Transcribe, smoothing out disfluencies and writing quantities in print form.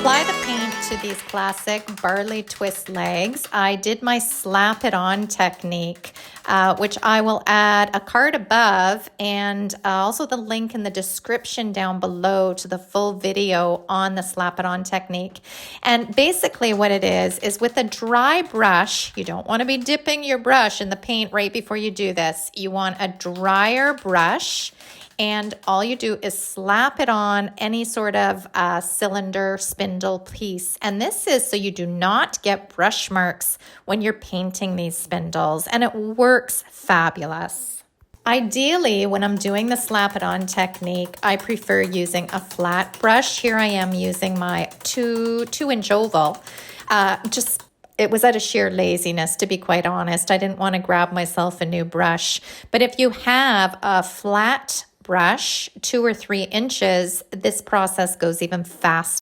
apply the paint to these classic Barley twist legs, I did my slap it on technique, which I will add a card above and also the link in the description down below to the full video on the slap it on technique. And basically what it is with a dry brush, you don't want to be dipping your brush in the paint right before you do this. You want a drier brush. And all you do is slap it on any sort of cylinder spindle piece. And this is so you do not get brush marks when you're painting these spindles. And it works fabulous. Ideally, when I'm doing the slap it on technique, I prefer using a flat brush. Here I am using my 2-inch oval. It was out of sheer laziness, to be quite honest. I didn't want to grab myself a new brush. But if you have a flat brush, 2 or 3 inches, this process goes even faster.